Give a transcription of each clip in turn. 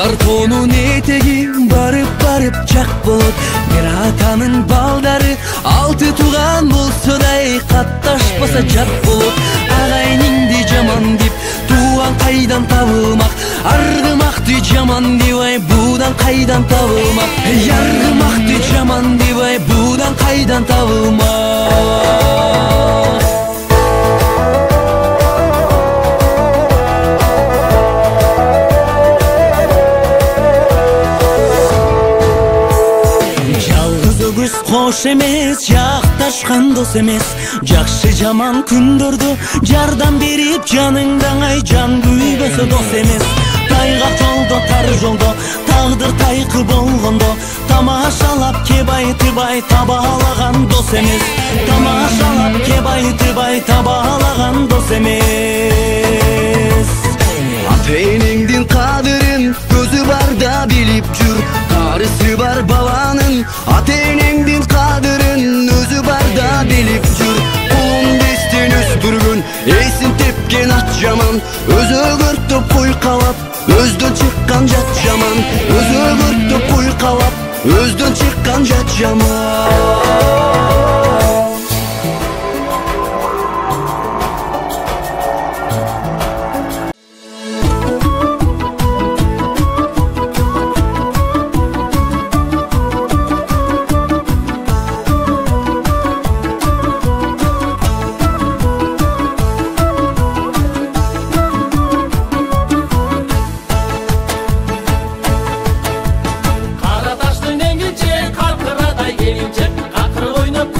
Картонун этеги барып жак болот. Бир атанын балдары алты тууган болсо да катташпаса жат болот. Агайныңды жаман деп тууган кайдан табылмак, аргымакты жаман деп ай будан кайдан табылмак. Аргымакты жаман деп ай будан кайдан табылмак. Кош эмес, жакташкан дос эмес. Жакшы жаман күндөрдө жардам берип жаныңдаңай жан күйбөсө дос эмес. Тайгак жолдо, тар жолдо тагдыр тайкы болгондо тамашалап кеп айтыбай табалаган дос эмес. Тамашалап кеп айтыбай табалаган дос эмес. Ата-энеңдин кадырын көзү барда билип жүр. Карысы бар баланын ата-энеңдин кадырын өзү барда билип жүр. Кулун бестен өстүргөн эсин тепкен ат жаман. Өзү өгөртөп куйкалап өздөн чыккан жат жаман. Өзү өгөртөп куйкалап өздөн чыккан жат жаман. Kakır oynup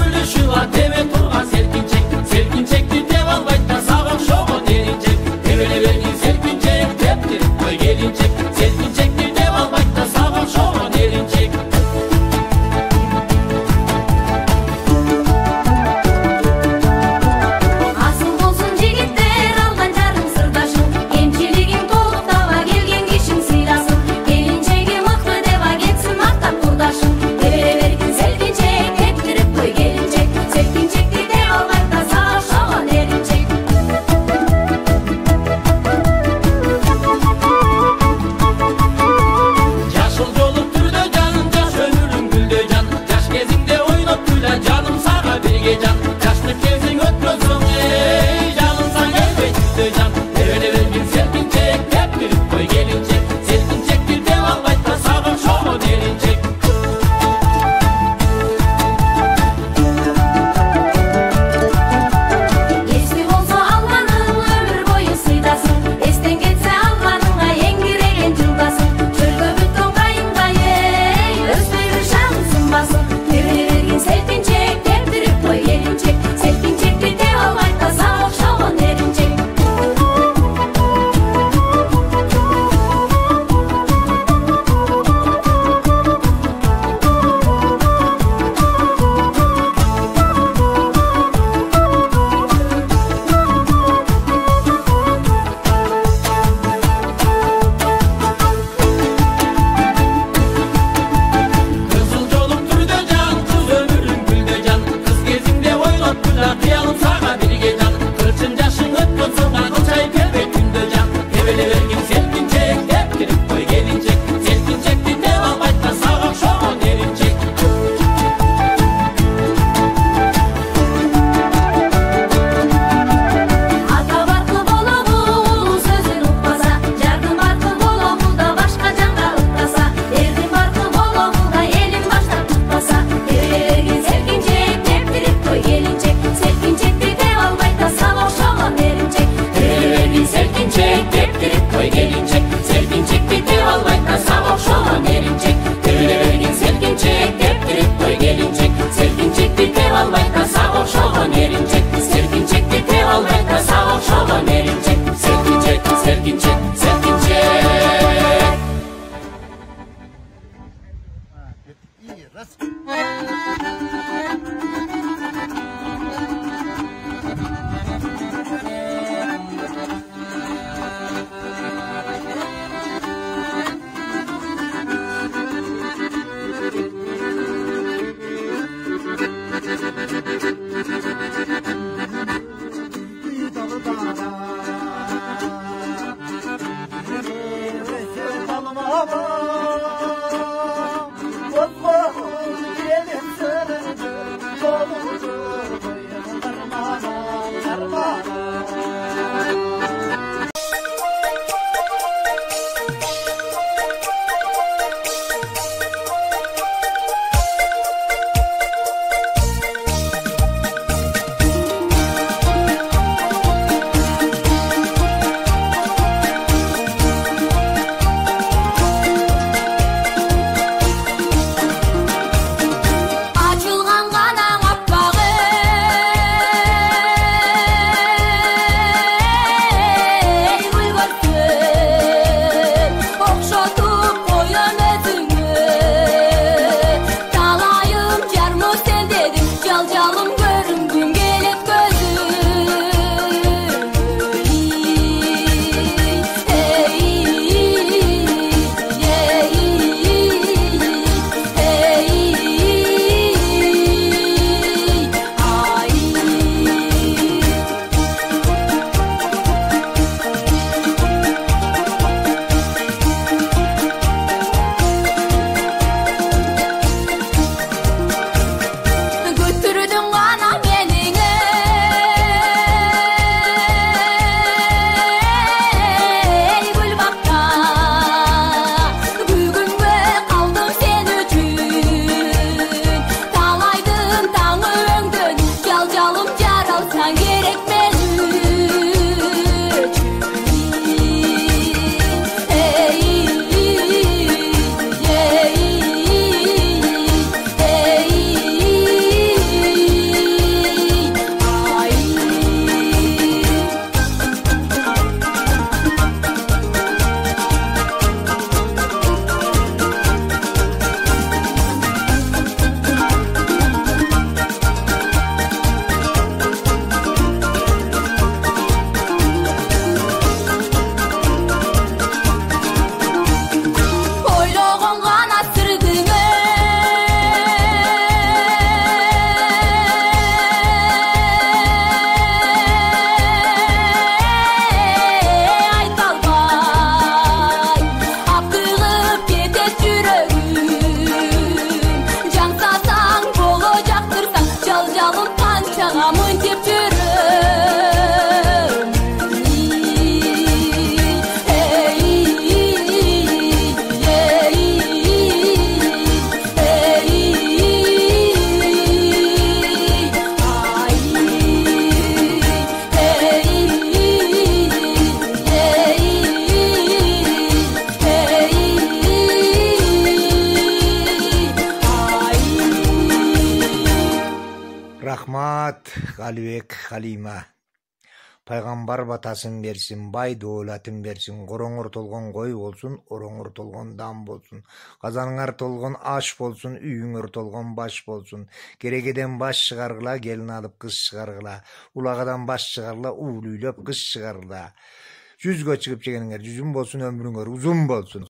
Rahmat Galibek Halima. Пайгамбар батасын берсин, бай доолатын берсин, короңор толгон кой болсун, ороңор толгон дам болсун, казаныңар толгон аш болсун, үйүңөр толгон баш болсун, керегеден баш чыгаргыла, келин алып кыз чыгаргыла, улагадан баш чыгаргыла, уулуйлап кыз чыгаргыла. Жүзгө чыгып жегениңер жүзүм болсун, өмүрүңөр узун болсун.